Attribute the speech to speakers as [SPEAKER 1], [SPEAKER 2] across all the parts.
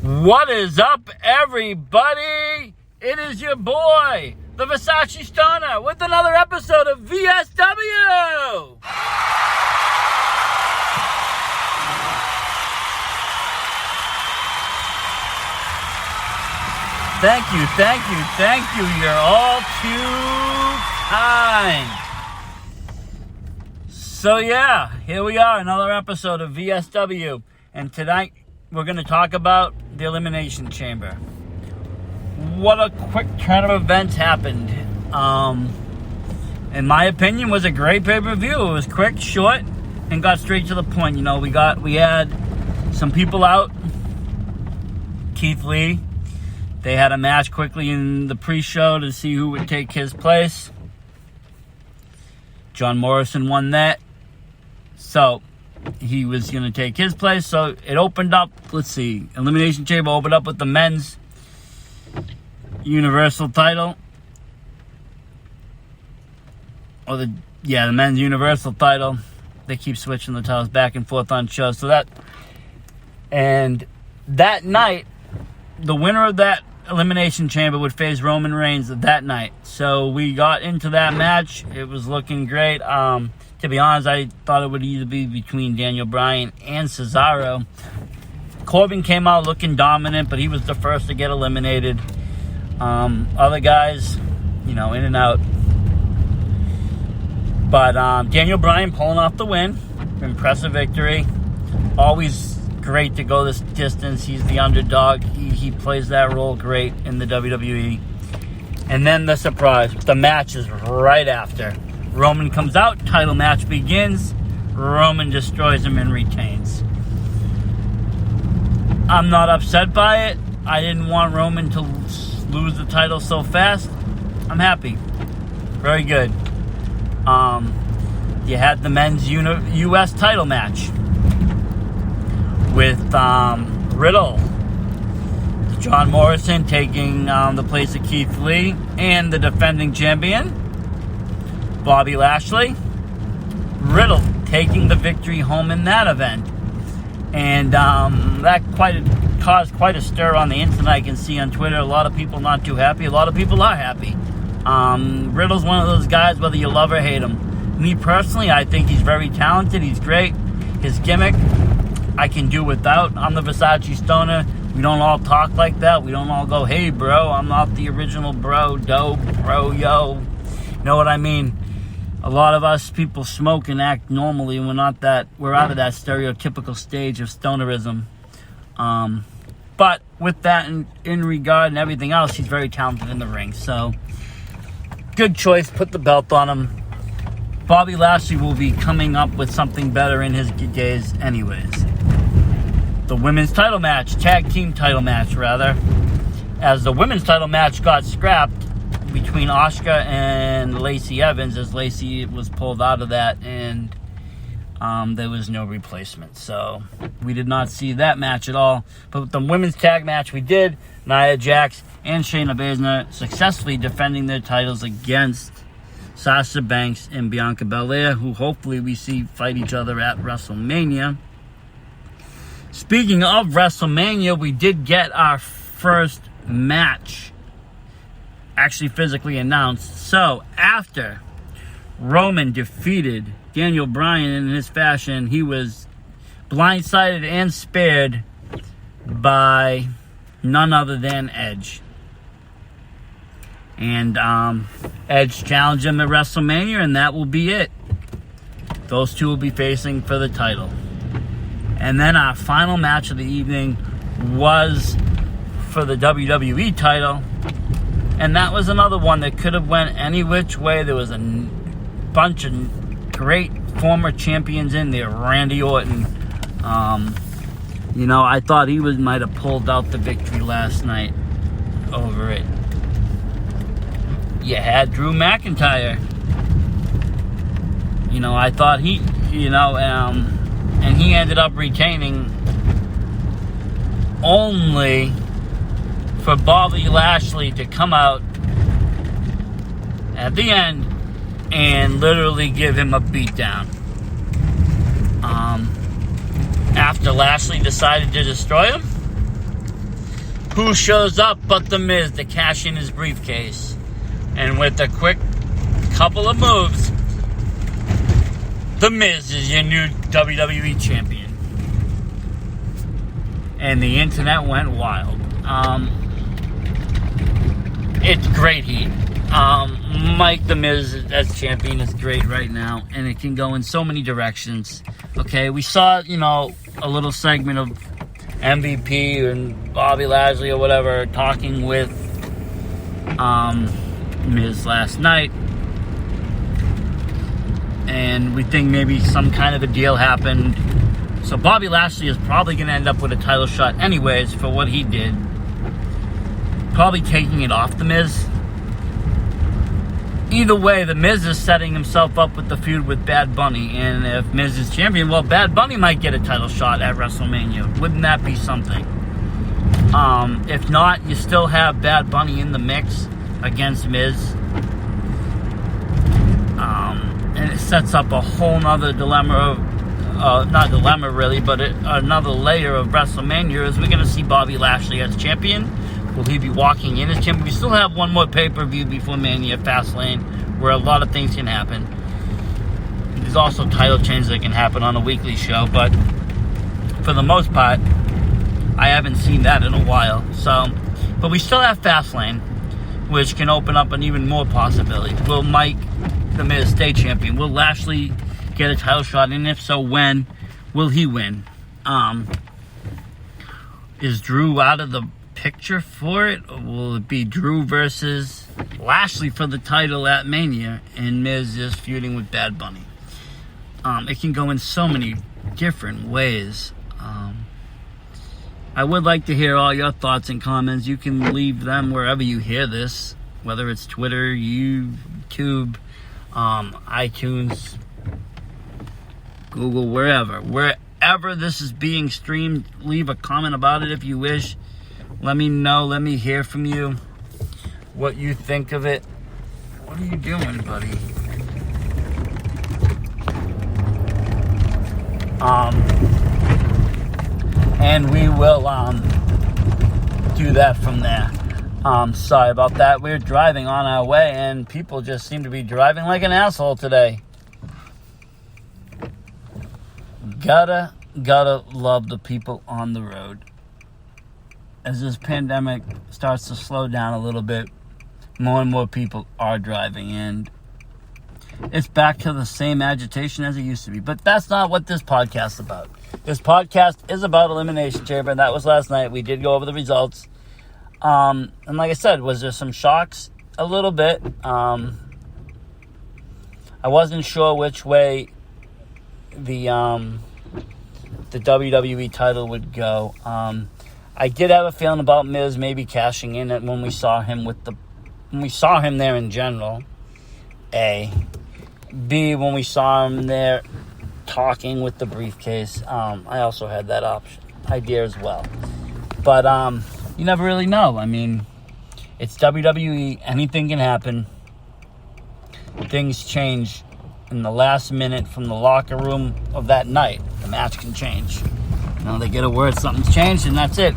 [SPEAKER 1] What is up, everybody? It is your boy, the Versace Stoner, with another episode of VSW. Thank you. You're all too kind. So yeah, here we are, another episode of VSW. And tonight, we're going to talk about the Elimination Chamber. What a quick turn of events happened. In my opinion, was a great pay-per-view. It was quick, short, and got straight to the point. You know, we had some people out. Keith Lee. They had a match quickly in the pre-show to see who would take his place. John Morrison won that. So he was going to take his place. So it opened up, Elimination Chamber opened up with the men's Universal title. The men's Universal title. They keep switching the titles back and forth on shows. That night, the winner of that Elimination Chamber would face Roman Reigns that night. So we got into that match. It was looking great. To be honest, I thought it would either be between Daniel Bryan and Cesaro. Corbin came out looking dominant, but he was the first to get eliminated. Other guys, in and out. But Daniel Bryan pulling off the win. Impressive victory. Always great to go this distance. He's the underdog. He plays that role great in the WWE. And then the surprise. The match is right after. Roman comes out, title match begins. Roman destroys him and retains. I'm not upset by it. I didn't want Roman to lose the title so fast. I'm happy. Very good. You had the men's U.S. title match with Riddle, John Morrison taking the place of Keith Lee, and the defending champion, Bobby Lashley. Riddle taking the victory home in that event. And that caused quite a stir on the internet. I can see on Twitter a lot of people not too happy. A lot of people are happy. Riddle's one of those guys, whether you love or hate him. Me personally, I think he's very talented. He's great. His gimmick, I can do without. I'm the Versace Stoner. We don't all talk like that. We don't all go, hey, bro, I'm not the original bro, dope, bro, yo. You know what I mean? A lot of us people smoke and act normally, and we're out of that stereotypical stage of stonerism. But with that in regard and everything else, he's very talented in the ring. So, good choice. Put the belt on him. Bobby Lashley will be coming up with something better in his days anyways. The women's title match, tag team title match rather, as the women's title match got scrapped between Asuka and Lacey Evans, as Lacey was pulled out of that, and there was no replacement. So we did not see that match at all. But with the women's tag match we did, Nia Jax and Shayna Baszler successfully defending their titles against Sasha Banks and Bianca Belair, who hopefully we see fight each other at WrestleMania. Speaking of WrestleMania, we did get our first match actually physically announced. So, after Roman defeated Daniel Bryan in his fashion, he was blindsided and spared by none other than Edge. And Edge challenged him at WrestleMania, and that will be it. Those two will be facing for the title. And then our final match of the evening was for the WWE title. And that was another one that could have went any which way. There was a bunch of great former champions in there. Randy Orton. I thought he might have pulled out the victory last night over it. You had Drew McIntyre. I thought he, and he ended up retaining only for Bobby Lashley to come out at the end and literally give him a beatdown. After Lashley decided to destroy him, who shows up but The Miz to cash in his briefcase. And with a quick couple of moves, The Miz is your new WWE champion. And the internet went wild. It's great heat. Mike The Miz as champion is great right now, and it can go in so many directions. Okay, we saw, a little segment of MVP and Bobby Lashley or whatever talking with Miz last night, and we think maybe some kind of a deal happened. So Bobby Lashley is probably going to end up with a title shot anyways for what he did. Probably taking it off The Miz. Either way, The Miz is setting himself up with the feud with Bad Bunny. And if Miz is champion, well, Bad Bunny might get a title shot at WrestleMania. Wouldn't that be something? If not, you still have Bad Bunny in the mix against Miz. And it sets up a whole nother dilemma of, not dilemma really, but another layer of WrestleMania. Is we're going to see Bobby Lashley as champion. Will he be walking in as champion? We still have one more pay-per-view before Mania, Fastlane, where a lot of things can happen. There's also title changes that can happen on a weekly show, but for the most part, I haven't seen that in a while. But we still have Fastlane, which can open up an even more possibility. Will Mike The Miz stay champion? Will Lashley get a title shot? And if so, when will he win? Is Drew out of the picture for it, or will it be Drew versus Lashley for the title at Mania and Miz is feuding with Bad Bunny? It can go in so many different ways. I would like to hear all your thoughts and comments. You can leave them wherever you hear this, whether it's Twitter, YouTube, iTunes, Google, wherever this is being streamed. Leave a comment about it if you wish. Let me know. Let me hear from you what you think of it. What are you doing, buddy? And we will do that from there. Sorry about that. We're driving on our way, and people just seem to be driving like an asshole today. Gotta love the people on the road. As this pandemic starts to slow down a little bit, more and more people are driving, and it's back to the same agitation as it used to be. But that's not what this podcast is about. This podcast is about Elimination Chamber, and that was last night. We did go over the results. And like I said, was there some shocks? A little bit. I wasn't sure which way the WWE title would go. I did have a feeling about Miz maybe cashing in it when we saw him there in general. A. B, when we saw him there talking with the briefcase. I also had that idea as well. But you never really know. I mean, it's WWE. Anything can happen. Things change in the last minute from the locker room of that night. The match can change. They get a word, something's changed, and that's it.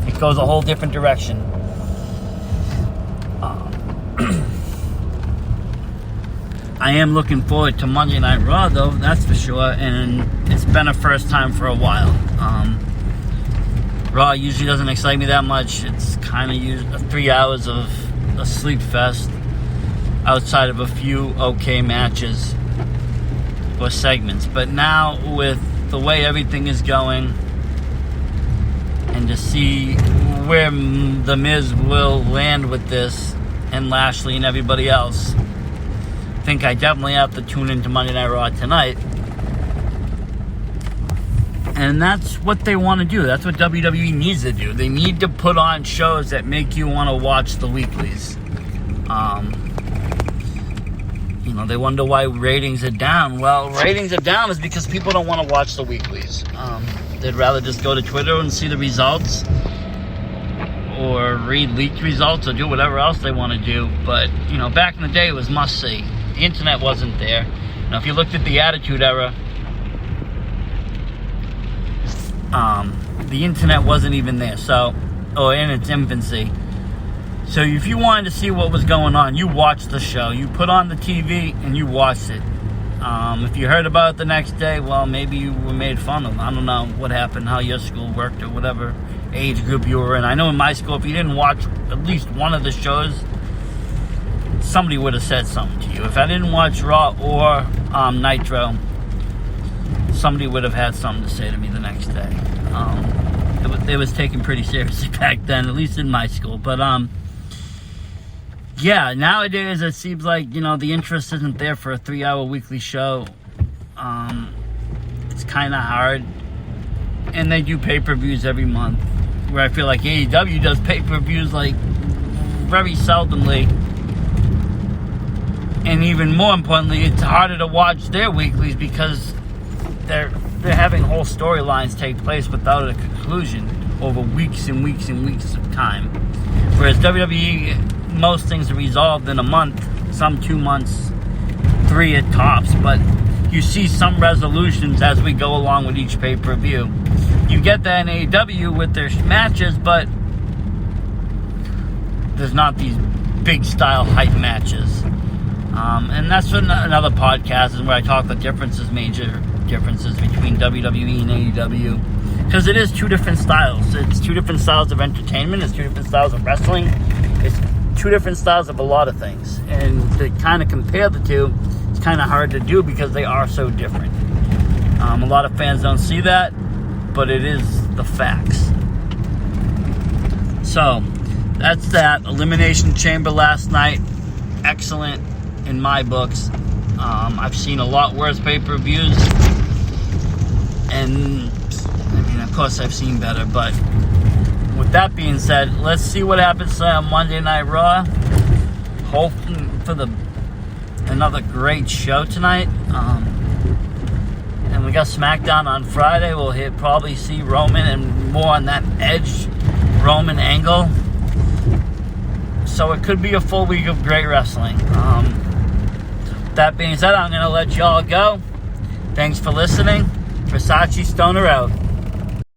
[SPEAKER 1] It goes a whole different direction. I am looking forward to Monday Night Raw, though, that's for sure, and it's been a first time for a while. Raw usually doesn't excite me that much. It's kind of 3 hours of a sleep fest outside of a few okay matches or segments. But now, with the way everything is going, and to see where The Miz will land with this, and Lashley and everybody else, I think I definitely have to tune into Monday Night Raw tonight. And that's what they want to do. That's what WWE needs to do. They need to put on shows that make you want to watch the weeklies. They wonder why ratings are down. Well, ratings are down is because people don't want to watch the weeklies. They'd rather just go to Twitter and see the results, or read leaked results, or do whatever else they want to do. But, back in the day, it was must-see. The internet wasn't there. Now, if you looked at the Attitude Era, the internet wasn't even there. So, or in its infancy. So if you wanted to see what was going on, you watched the show. You put on the TV and you watched it. If you heard about it the next day, well, maybe you were made fun of. I don't know what happened, how your school worked, or whatever age group you were in. I know in my school, if you didn't watch at least one of the shows, somebody would have said something to you. If I didn't watch Raw or Nitro, somebody would have had something to say to me the next day. It was taken pretty seriously back then, at least in my school. But yeah, nowadays it seems like, the interest isn't there for a 3-hour weekly show. It's kind of hard. And they do pay-per-views every month, where I feel like AEW does pay-per-views like very seldomly. And even more importantly, it's harder to watch their weeklies because they're having whole storylines take place without a conclusion over weeks and weeks and weeks of time. Whereas WWE, most things are resolved in a month, some 2 months, 3 at tops, but you see some resolutions as we go along with each pay-per-view. You get that in AEW with their matches, but there's not these big style hype matches. And that's what another podcast is, where I talk the major differences between WWE and AEW. Because it is 2 different styles. It's 2 different styles of entertainment. It's 2 different styles of wrestling. It's 2 different styles of a lot of things. And to kind of compare the two, it's kind of hard to do because they are so different. A lot of fans don't see that, but it is the facts. So, that's that. Elimination Chamber last night. Excellent in my books. I've seen a lot worse pay-per-views. And, of course I've seen better, but with that being said, let's see what happens on Monday Night Raw. Hoping for another great show tonight. And we got SmackDown on Friday. We'll probably see Roman and more on that Edge Roman angle. So it could be a full week of great wrestling. That being said, I'm going to let y'all go. Thanks for listening. Versace Stoner out.